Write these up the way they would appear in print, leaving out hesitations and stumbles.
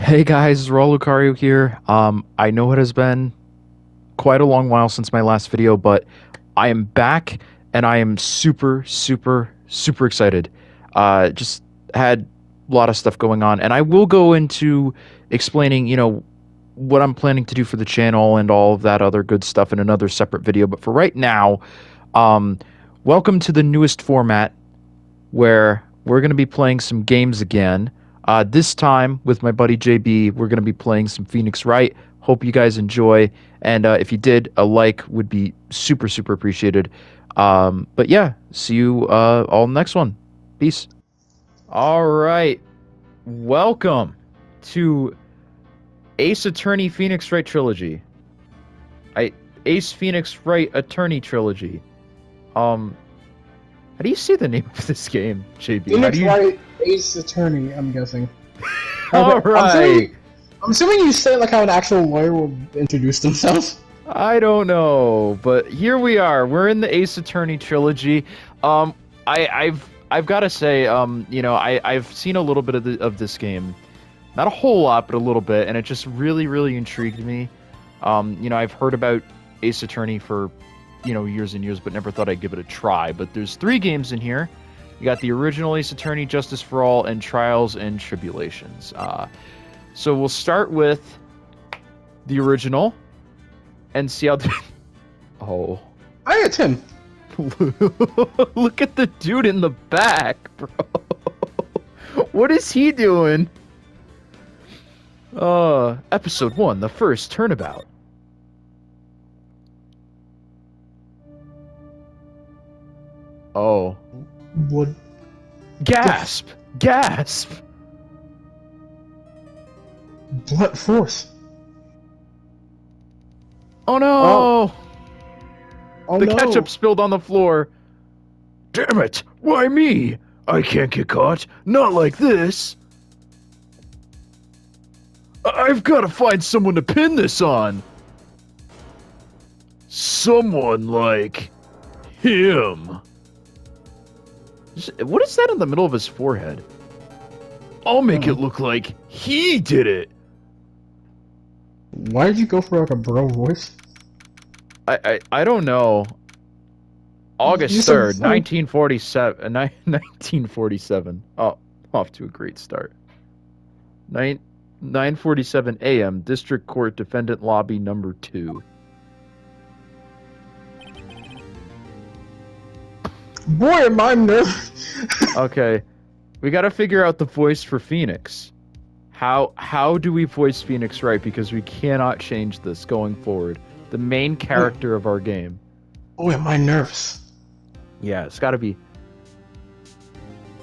Hey guys, Raul Lucario here. I know it has been quite a long while since my last video, but I am back and I am super excited. Just had a lot of stuff going on, and I will go into explaining, what I'm planning to do for the channel and all of that other good stuff in another separate video. But for right now, um, welcome to the newest format where we're going to be playing some games again. This time with my buddy JB, we're going to be playing some Phoenix Wright. Hope you guys enjoy, and if you did, a like would be super appreciated. But yeah, see you all next one. Peace. All right, welcome to Ace Attorney Phoenix Wright trilogy. Ace Phoenix Wright Attorney trilogy. How do you say the name of this game, JB? Phoenix Wright Ace Attorney, I'm guessing. All right. I'm assuming you say it like how an actual lawyer would introduce themselves. I don't know, but here we are. We're in the Ace Attorney trilogy. I've got to say, I've seen a little bit of this game, not a whole lot, but a little bit, and it just really intrigued me. I've heard about Ace Attorney for years and years, but never thought I'd give it a try. But there's 3 games in here. You got the original Ace Attorney, Justice for All, and Trials and Tribulations. So we'll start with the original and see how. Oh, Hi, it's him. Look at the dude in the back, bro. What is he doing? Episode 1, the first turnabout. Oh. What? Gasp! Gasp! Blunt force. Oh no! Oh The no. ketchup spilled on the floor. Damn it! Why me? I can't get caught. Not like this. I've got to find someone to pin this on. Someone like him. What is that in the middle of his forehead? I'll make it look like he did it. Why did you go for like a bro voice? I don't know. August You said 3rd, so- 1947. 1947. Oh, off to a great start. 9:47 a.m. District Court Defendant Lobby number 2. Boy, am I nervous. Okay, we got to figure out the voice for Phoenix. How do we voice Phoenix Wright? Because we cannot change this going forward. The main character of our game. Boy, am I nervous. Yeah, it's got to be.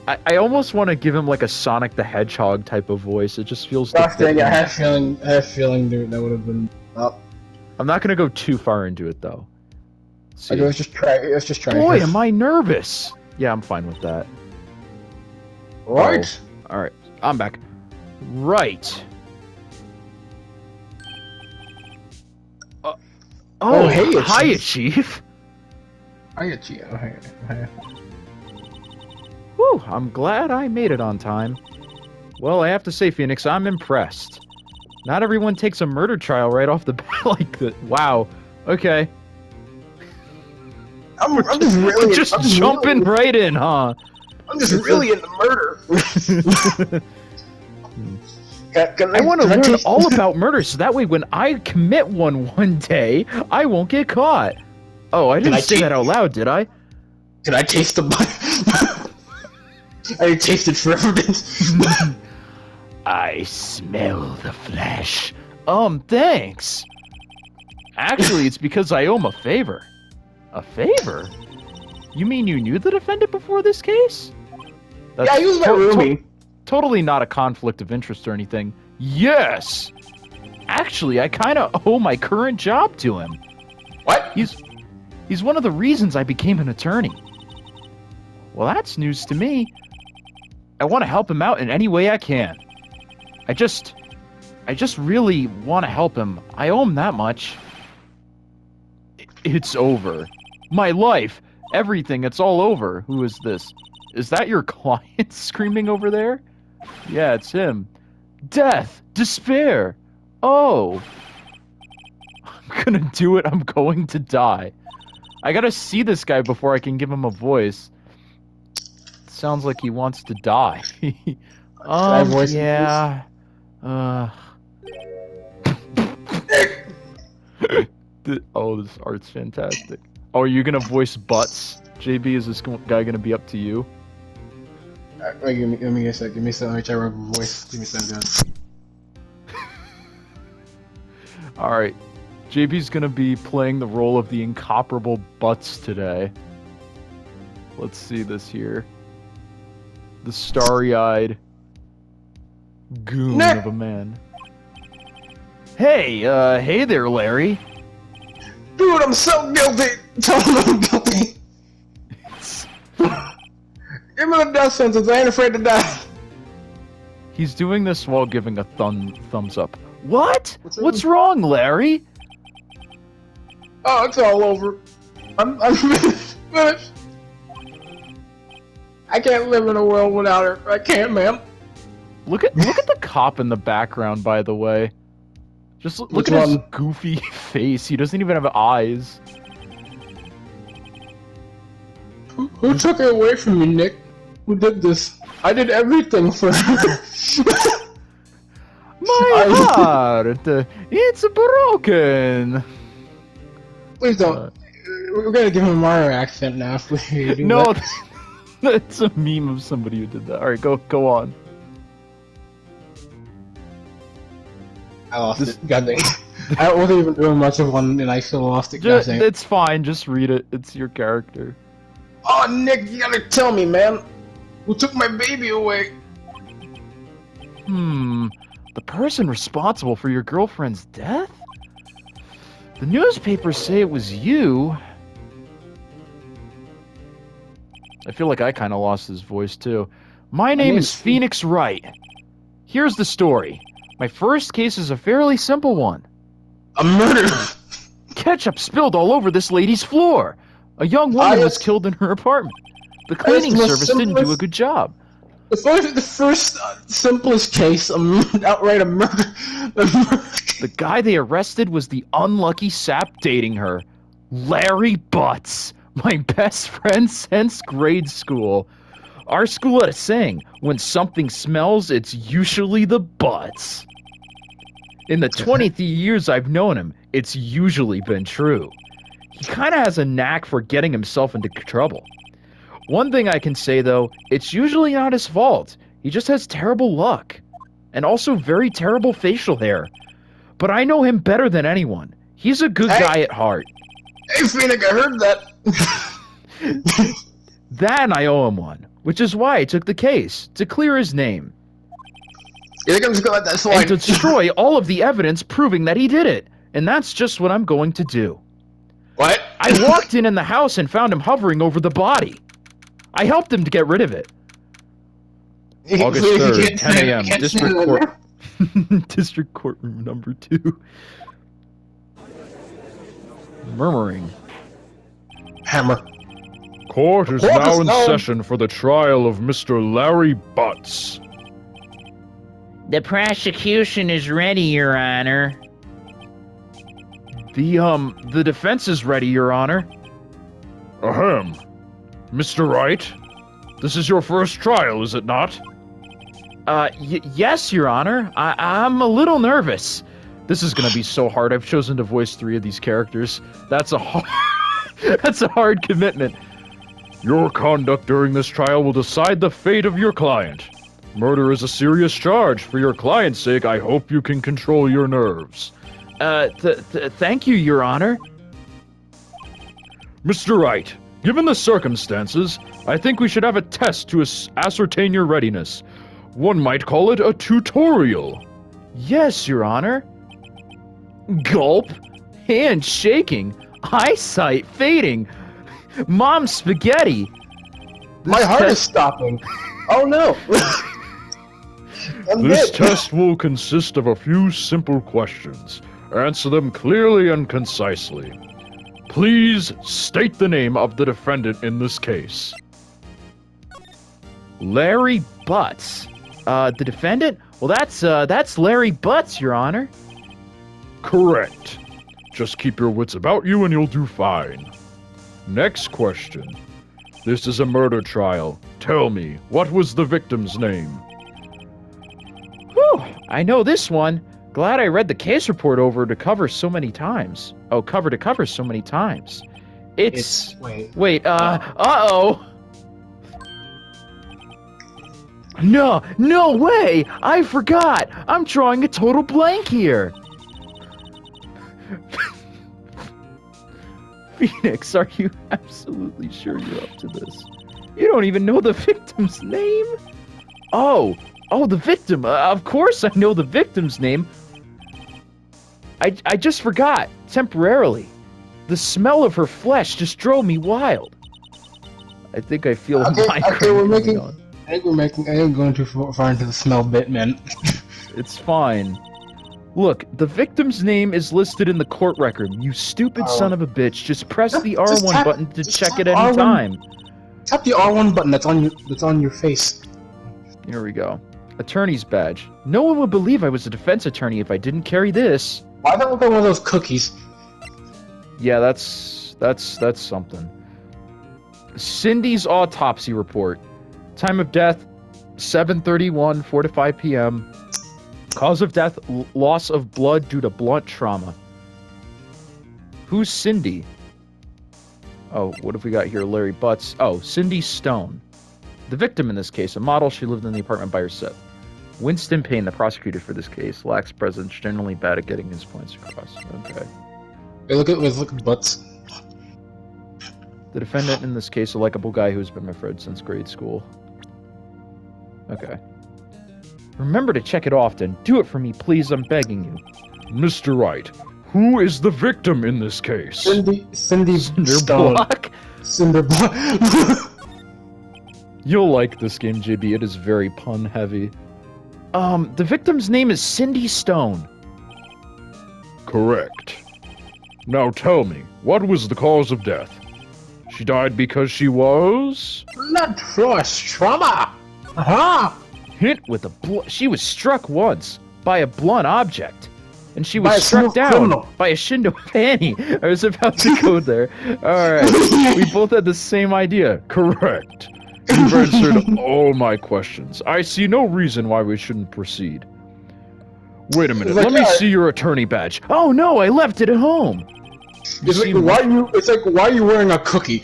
I almost want to give him like a Sonic the Hedgehog type of voice. It just feels. Gosh dang it, I have a feeling, dude, that would have been up. I'm not gonna go too far into it though. Like, let's just try. Boy, am I nervous. Yeah, I'm fine with that. Right. Oh, all right, I'm back. Right. Oh, hey, it's hiya, Chief. Chief. Hiya, Gio. Hiya. Whew, I'm glad I made it on time. Well, I have to say, Phoenix, I'm impressed. Not everyone takes a murder trial right off the bat like that. Wow. Okay. I'm just really Just jumping right in, huh? I'm just really into murder. I want to learn all about murder, so that way when I commit one day, I won't get caught. Oh, I didn't say that out loud, did I? Can I taste the butt? I tasted for evidence. I smell the flesh. Thanks. Actually, it's because I owe him a favor. A favor? You mean you knew the defendant before this case? That's Yeah, he was my roomie. Totally not a conflict of interest or anything. Yes! Actually, I kind of owe my current job to him. What? He's one of the reasons I became an attorney. Well, that's news to me. I want to help him out in any way I can. I just really want to help him. I owe him that much. It's over. My life, everything, it's all over. Who is this? Is that your client screaming over there? Yeah, it's him. Death! Despair. Oh. I'm gonna do it. I'm going to die. I gotta see this guy before I can give him a voice. Sounds like he wants to die. I voice him, Yeah. Oh, this art's fantastic. Oh, are you gonna voice Butts? JB, is this guy gonna be up to you? Wait, give me a sec. Give me some. Let me try to voice. Give me some good. Alright. JB's gonna be playing the role of the incomparable Butts today. Let's see this here. The starry-eyed goon of a man. Hey, hey there, Larry. Dude, I'm so guilty. Tell him I'm guilty. Give me the death sentence. I ain't afraid to die. He's doing this while giving a thumbs up. What? What's wrong, Larry? Oh, it's all over. I'm finished. I can't live in a world without her. I can't, man. Look at the cop in the background, by the way. Just look at his goofy face. He doesn't even have eyes. Who took her away from me, Nick? Who did this? I did everything for her. My heart, it's broken. Please don't. We're gonna give him a Mario accent now if we do No, that. that's a meme of somebody who did that. All right, go on. I lost it. God dang. I wasn't even doing much of one, and I still lost it. God dang. It's fine. Just read it. It's your character. Oh, Nick, you gotta tell me, man. Who took my baby away? The person responsible for your girlfriend's death? The newspapers say it was you. I feel like I kind of lost his voice, too. My name is Phoenix Wright. Here's the story. My first case is a fairly simple one. A murder! Ketchup spilled all over this lady's floor. A young woman was killed in her apartment. The cleaning service didn't do a good job. The first simplest case, outright a murder. The guy they arrested was the unlucky sap dating her. Larry Butts, my best friend since grade school. Our school had a saying, when something smells, it's usually the butts. In the 23 years I've known him, it's usually been true. He kind of has a knack for getting himself into trouble. One thing I can say, though, it's usually not his fault. He just has terrible luck. And also very terrible facial hair. But I know him better than anyone. He's a good guy at heart. Hey, Phoenix, I heard that. That I owe him one, which is why I took the case, to clear his name. You think I'm just gonna let that slide? And to destroy all of the evidence proving that he did it. And that's just what I'm going to do. What? I walked in the house and found him hovering over the body. I helped him to get rid of it. August 3rd, 10 a.m., District Court. District Courtroom number 2. Murmuring. Hammer. Court is now in session for the trial of Mr. Larry Butts. The prosecution is ready, Your Honor. The defense is ready, Your Honor. Ahem. Mr. Wright, this is your first trial, is it not? Yes, Your Honor. I'm a little nervous. This is gonna be so hard. I've chosen to voice 3 of these characters. That's a hard commitment. Your conduct during this trial will decide the fate of your client. Murder is a serious charge. For your client's sake, I hope you can control your nerves. Thank you, Your Honor. Mr. Wright, given the circumstances, I think we should have a test to ascertain your readiness. One might call it a tutorial. Yes, Your Honor. Gulp. Hand shaking. Eyesight fading. Mom spaghetti. My heart is stopping. Oh no. This test will consist of a few simple questions. Answer them clearly and concisely. Please state the name of the defendant in this case. Larry Butts. The defendant? Well, that's Larry Butts, Your Honor. Correct. Just keep your wits about you and you'll do fine. Next question. This is a murder trial. Tell me, what was the victim's name? Whew, I know this one. Glad I read the case report over to cover so many times. Oh, cover to cover so many times. It's wait, uh-oh. No way! I forgot! I'm drawing a total blank here! Phoenix, are you absolutely sure you're up to this? You don't even know the victim's name? Oh, the victim. Of course I know the victim's name. I just forgot, temporarily. The smell of her flesh just drove me wild. I think I feel a migraine coming on. I think going too far into the smell bit, man. It's fine. Look, the victim's name is listed in the court record. You stupid son of a bitch. Just press the R1 button to check it any time. Tap the R1 button that's on your face. Here we go. Attorney's badge. No one would believe I was a defense attorney if I didn't carry this. Why don't we get one of those cookies? Yeah, that's something. Cindy's autopsy report. Time of death, 7:31, 4 to 5 p.m. Cause of death, loss of blood due to blunt trauma. Who's Cindy? Oh, what have we got here? Larry Butts. Oh, Cindy Stone. The victim in this case, a model. She lived in the apartment by herself. Winston Payne, the prosecutor for this case, lacks presence, generally bad at getting his points across. Okay. Hey, look at Butts. The defendant in this case, a likable guy who's been my friend since grade school. Okay. Remember to check it often. Do it for me, please. I'm begging you. Mr. Wright, who is the victim in this case? Cindy Stone. Cinderblock? Cinderblock. You'll like this game, JB. It is very pun heavy. The victim's name is Cindy Stone. Correct. Now tell me, what was the cause of death? She died because she was... Blood force trauma. Hit with a she was struck once by a blunt object, and she By was a struck smooth down criminal. by a Shindo panty. I was about to go there. All right, we both had the same idea. Correct. You've answered all my questions. I see no reason why we shouldn't proceed. Wait a minute, let me see your attorney badge. Oh no, I left it at home. It's like why are you wearing a cookie?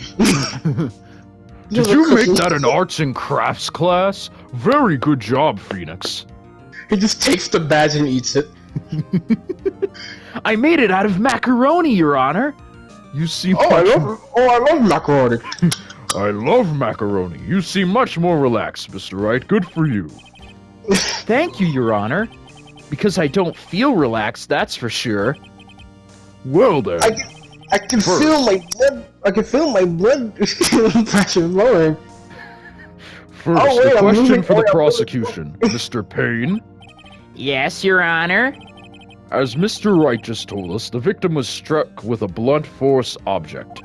Did you make that an arts and crafts class? Very good job, Phoenix. He just takes the badge and eats it. I made it out of macaroni, Your Honor. You seem I love macaroni. I love macaroni. You seem much more relaxed, Mr. Wright. Good for you. Thank you, Your Honor. Because I don't feel relaxed, that's for sure. Well then. I can feel my blood. I can feel my blood pressure lowering. First, the question for the prosecution, Mr. Payne. Yes, Your Honor. As Mr. Wright just told us, the victim was struck with a blunt force object.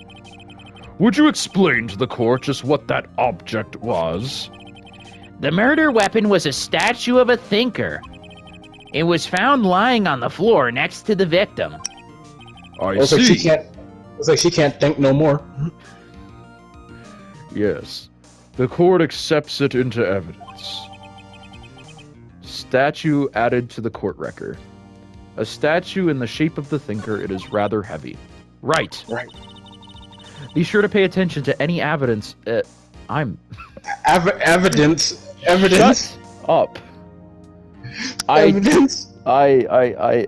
Would you explain to the court just what that object was? The murder weapon was a statue of a thinker. It was found lying on the floor next to the victim. I see. It's like she can't think no more. Yes. The court accepts it into evidence. Statue added to the court record. A statue in the shape of the thinker, it is rather heavy. Right. Be sure to pay attention to any evidence. Evidence. Shut up. Evidence.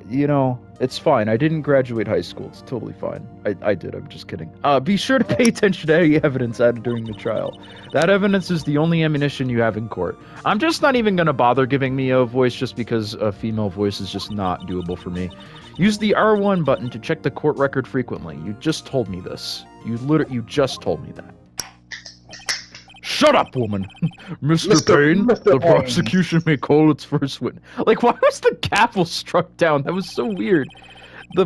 You know, it's fine. I didn't graduate high school. It's totally fine. I did. I'm just kidding. Be sure to pay attention to any evidence added during the trial. That evidence is the only ammunition you have in court. I'm just not even going to bother giving me a voice just because a female voice is just not doable for me. Use the R1 button to check the court record frequently. You just told me this. You just told me that. Shut up, woman! Mr. Payne, the prosecution may call its first witness. Like, why was the gavel struck down? That was so weird. The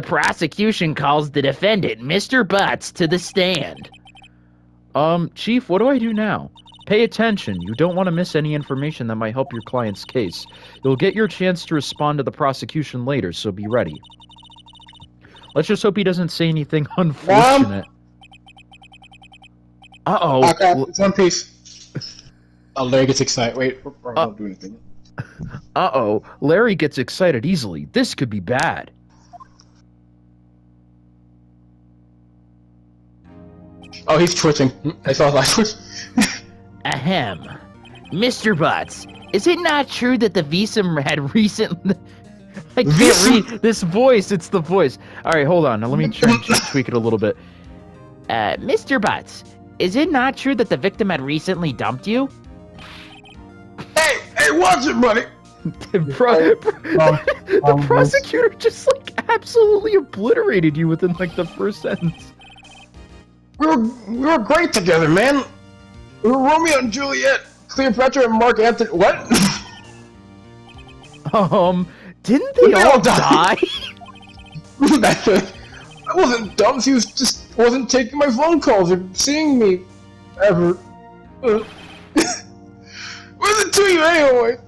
prosecution calls the defendant, Mr. Butts, to the stand. Chief, what do I do now? Pay attention. You don't want to miss any information that might help your client's case. You'll get your chance to respond to the prosecution later, so be ready. Let's just hope he doesn't say anything unfortunate. Uh-oh. It's One Piece. Oh, Larry gets excited. Wait, I won't do anything. Uh-oh. Larry gets excited easily. This could be bad. Oh, he's twitching. I saw his live twitch. Ahem. Mr. Butts, is it not true that the Visum had recently... I can't read this voice. It's the voice. All right, hold on. Now, let me try and tweak it a little bit. Mr. Butts, is it not true that the victim had recently dumped you? Hey, watch it, buddy. The prosecutor just, like, absolutely obliterated you within, like, the first sentence. We were great together, man. We were Romeo and Juliet, Cleopatra and Mark Antony. What? Didn't they all die? I wasn't dumb. She was just wasn't taking my phone calls or seeing me ever. What's it to you anyway?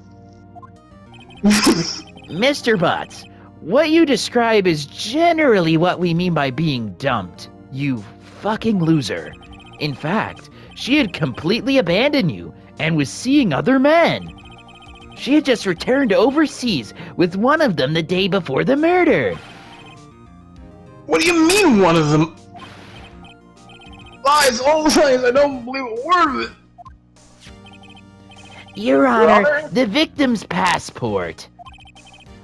Mr. Butts, what you describe is generally what we mean by being dumped, you fucking loser. In fact, she had completely abandoned you and was seeing other men. She had just returned overseas with one of them the day before the murder. What do you mean, one of them? Lies, all lies. I don't believe a word of it. Your Honor, the victim's passport.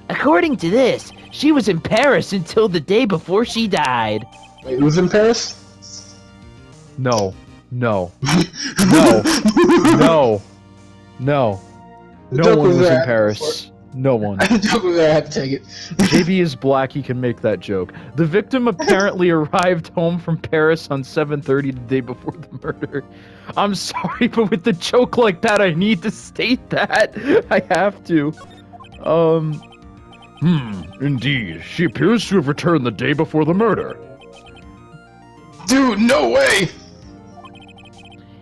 According to this, she was in Paris until the day before she died. Wait, who's in Paris? No. No. No. No. No. No one was in Paris. No one. I had to take it. JB is black, he can make that joke. The victim apparently arrived home from Paris on 7:30 the day before the murder. I'm sorry, but with the joke like that, I need to state that. I have to. Indeed. She appears to have returned the day before the murder. Dude, no way!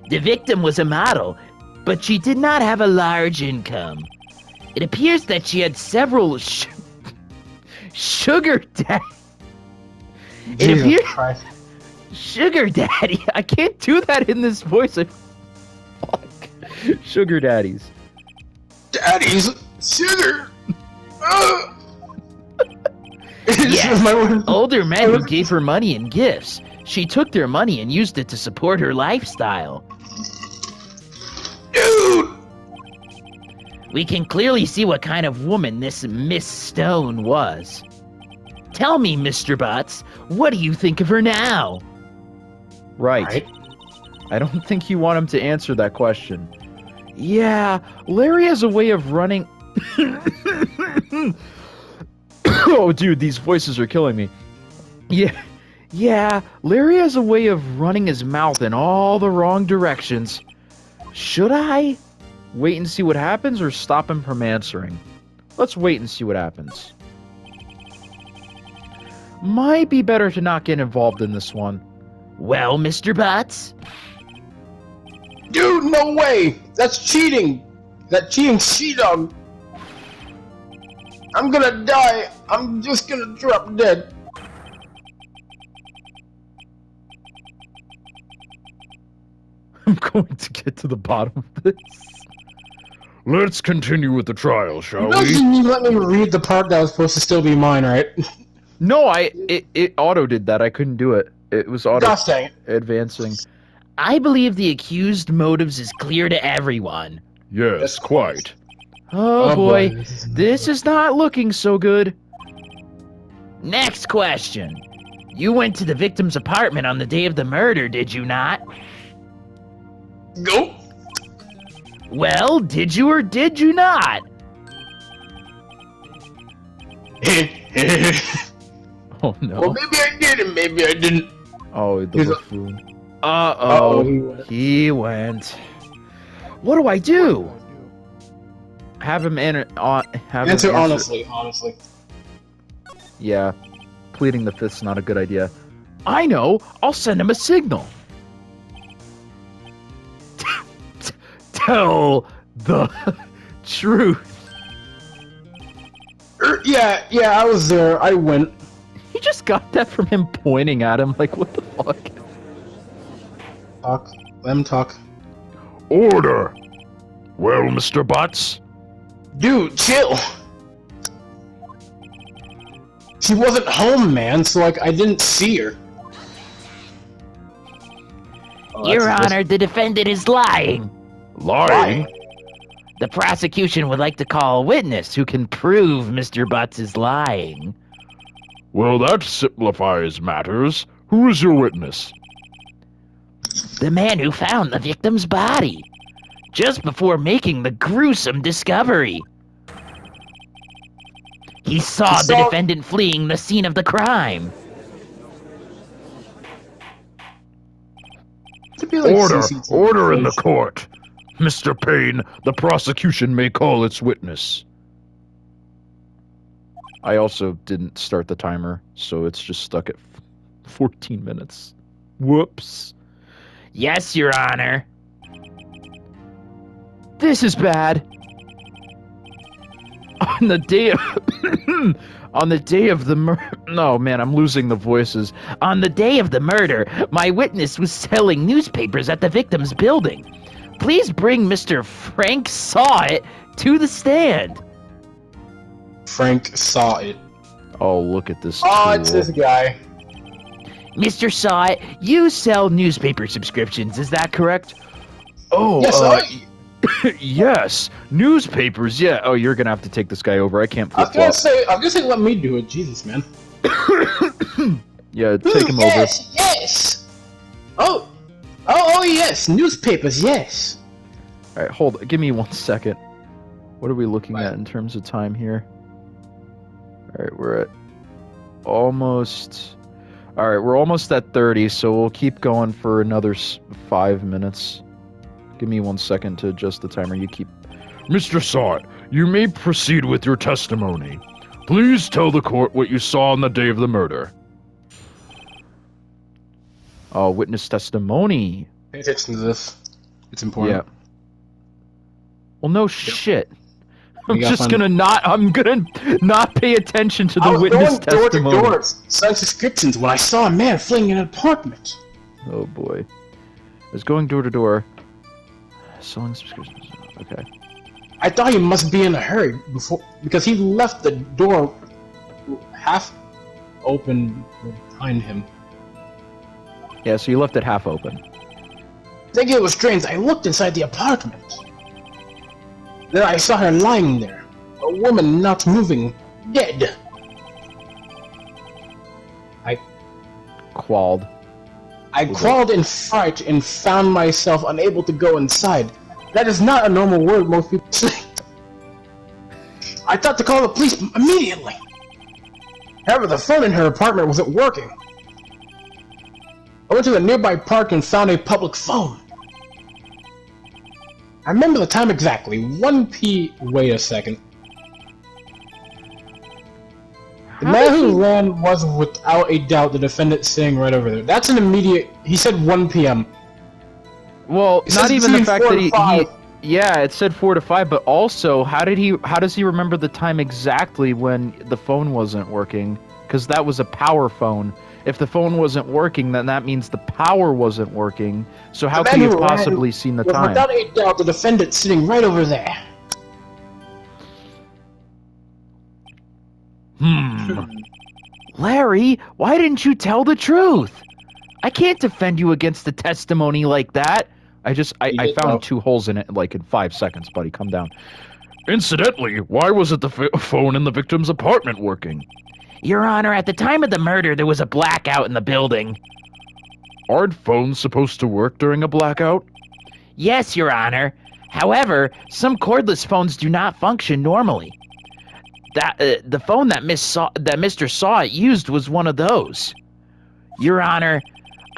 The victim was a model, but she did not have a large income. It appears that she had several sugar daddy. Jesus Christ. Sugar daddy. I can't do that in this voice. Fuck. Sugar daddies. Daddy's sugar. Yes, older men who gave her money and gifts. She took their money and used it to support her lifestyle. Dude! We can clearly see what kind of woman this Miss Stone was. Tell me, Mr. Butts, what do you think of her now? Right. I don't think you want him to answer that question. Yeah, Larry has a way of running... Oh, dude, these voices are killing me. Yeah, Larry has a way of running his mouth in all the wrong directions. Should I wait and see what happens or stop him from answering? Let's wait and see what happens. Might be better to not get involved in this one. Well, Mr. Butts? Dude, no way! That's cheating! That cheating she-dog! I'm gonna die! I'm just gonna drop dead. I'm going to get to the bottom of this. Let's continue with the trial, shall we? You let me read the part that was supposed to still be mine, right? No, it auto did that. I couldn't do it. It was auto Gosh dang it. advancing. I believe the accused motives is clear to everyone. Yes, quite. Oh boy, this is not looking so good. Next question. You went to the victim's apartment on the day of the murder, did you not? Go! Well, did you or did you not? Oh no. Well, maybe I did and maybe I didn't. Oh, the He's a- buffoon. Uh-oh. He went. What do I do? Have him answer honestly. Yeah. Pleading the fifth's not a good idea. I know. I'll send him a signal. tell the truth. Yeah, I was there. I went. He just got that from him pointing at him. Like, what the fuck? Talk. Let him talk. Order! Well, Mr. Butts? Dude, chill. She wasn't home, man, so, like, I didn't see her. Oh, Your that's- Honor, the defendant is lying. Lying? The prosecution would like to call a witness who can prove Mr. Butts is lying. Well, that simplifies matters. Who is your witness? The man who found the victim's body, just before making the gruesome discovery. He saw the defendant fleeing the scene of the crime. Could be like Order! CCTV Order in the footage. court! Mr. Payne, the prosecution may call its witness. I also didn't start the timer, so it's just stuck at 14 minutes. Whoops. Yes, Your Honor. This is bad. On the day of on the day of the no, man, I'm losing the voices. On the day of the murder, my witness was selling newspapers at the victim's building. Please bring Mr. Frank Saw It to the stand. Frank saw it. Oh, look at this. Oh, tool. it's this guy. Mr. Saw It, you sell newspaper subscriptions, is that correct? Oh, Yes, yes, newspapers. Yeah. Oh, you're gonna have to take this guy over. I can't I was flip flop. gonna say, let me do it. Jesus, man. Yeah, take him over. Yes. Oh, yes. Newspapers, yes. All right, hold. Give me 1 second. What are we looking What? at in terms of time here? All right, we're at almost. All right, we're almost at 30, so we'll keep going for another 5 minutes. Give me 1 second to adjust the timer. You keep. Mr. Sawt, you may proceed with your testimony. Please tell the court what you saw on the day of the murder. Oh, witness testimony. Pay attention to this. It's important. Yeah. Well, no shit. I'm gotta just find- gonna not. I'm gonna not pay attention to I the was witness going door to testimony. door, selling subscriptions when I saw a man fleeing in an apartment. Oh boy. I was going door to door. Selling subscriptions. Okay. I thought he must be in a hurry because he left the door half open behind him. Yeah, so you left it half open. Thinking it was strange, I looked inside the apartment. Then I saw her lying there, a woman not moving, dead. Qualled. I crawled in fright and found myself unable to go inside. That is not a normal word most people say. I thought to call the police immediately. However, the phone in her apartment wasn't working. I went to a nearby park and found a public phone. I remember the time exactly. 1 p. Wait a second. The man who ran was without a doubt the defendant sitting right over there. That's an immediate. He said 1 p.m. Well, It not says even the between fact 4 that and he 5. yeah, it said 4 to 5, but also how does he remember the time exactly when the phone wasn't working? Because that was a power phone. If the phone wasn't working, then that means the power wasn't working. So how The could man he have who ran possibly seen the was time? without a doubt the defendant sitting right over there. Larry, why didn't you tell the truth? I can't defend you against the testimony like that. I You I did found well. 2 holes in it like in 5 seconds, buddy. Come down. Incidentally, why wasn't the phone in the victim's apartment working? Your Honor, at the time of the murder, there was a blackout in the building. Aren't phones supposed to work during a blackout? Yes, Your Honor. However, some cordless phones do not function normally. The phone that Mr. Saw It used was one of those. Your Honor,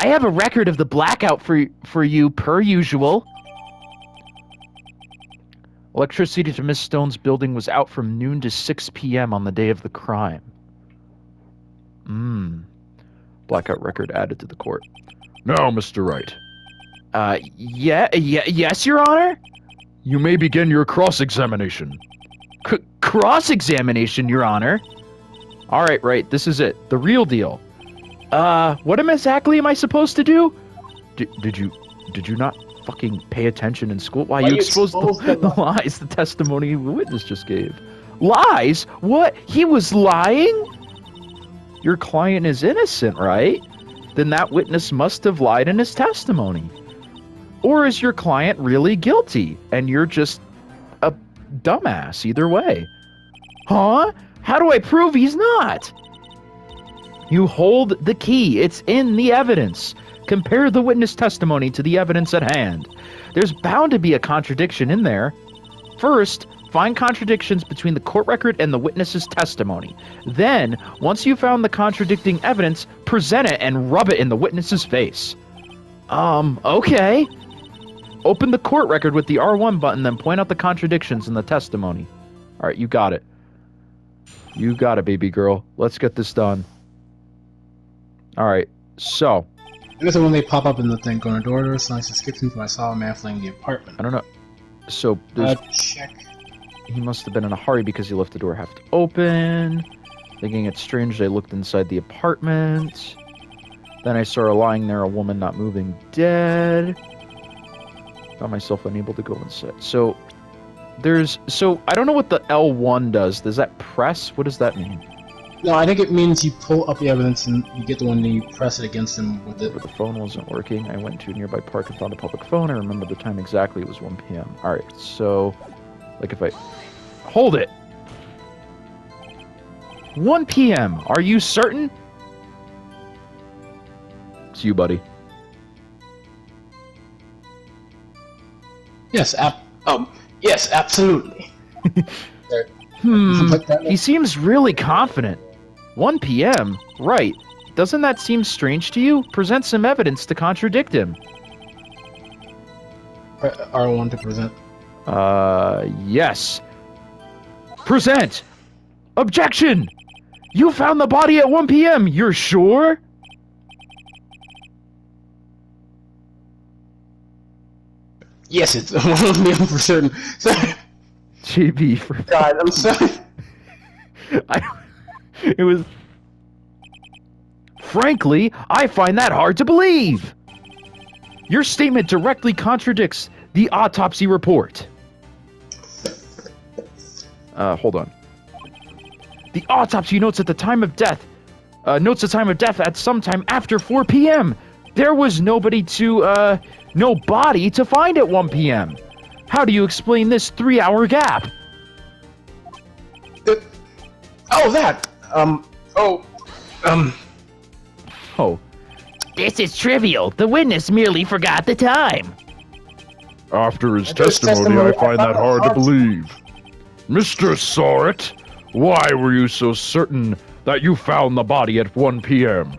I have a record of the blackout for you per usual. Electricity to Miss Stone's building was out from noon to 6 p.m. on the day of the crime. Blackout record added to the court. Now, Mr. Wright, Yes, Your Honor. You may begin your cross-examination. Cross-examination, Your Honor. All right, right. This is it. The real deal. What exactly am I supposed to do? Did you not fucking pay attention in school? Why you exposed the lies the testimony the witness just gave? Lies? What? He was lying? Your client is innocent, right? Then that witness must have lied in his testimony. Or is your client really guilty and you're just a dumbass either way? Huh? How do I prove he's not? You hold the key. It's in the evidence. Compare the witness testimony to the evidence at hand. There's bound to be a contradiction in there. First, find contradictions between the court record and the witness's testimony. Then, once you've found the contradicting evidence, present it and rub it in the witness's face. Okay. Open the court record with the R1 button, then point out the contradictions in the testimony. All right, you got it. You got it, baby girl. Let's get this done. All right, so. I guess when they pop up in the thing, going door, slice the skips into I saw a man fleeing the apartment. I don't know. So, there's... Check. He must have been in a hurry because he left the door half open. Thinking it's strange, I looked inside the apartment. Then I saw her lying there, a woman not moving, dead. Found myself unable to go inside. So, I don't know what the L1 does. Does that press? What does that mean? No, I think it means you pull up the evidence and you get the one and you press it against him with it. But the phone wasn't working. I went to a nearby park and found a public phone. I remember the time exactly. It was 1 p.m. Alright, so... Like if I... Hold it! 1 p.m. Are you certain? It's you, buddy. Yes, yes, absolutely. He seems really confident. 1 p.m.? Right. Doesn't that seem strange to you? Present some evidence to contradict him. R1 to present. Yes. Present! Objection! You found the body at 1 p.m., you're sure? Yes, it's 1 p.m. for certain. Sorry. JB, for God, I'm sorry. It was... Frankly, I find that hard to believe. Your statement directly contradicts the autopsy report. Hold on. The autopsy notes at the time of death. Notes the time of death at sometime after 4 p.m. There was no body to find at 1 p.m. How do you explain this 3-hour gap? Oh. This is trivial. The witness merely forgot the time. After his testimony, I find that hard to believe. Mr. Sorrett, why were you so certain that you found the body at 1 p.m.?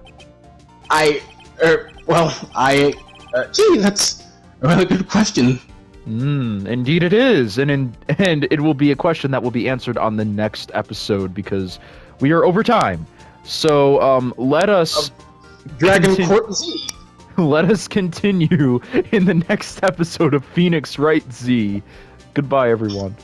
Gee, that's a really good question. Indeed it is, and it will be a question that will be answered on the next episode because we are over time. So, let us... Dragon Court Z. Let us continue in the next episode of Phoenix Wright Z. Goodbye, everyone.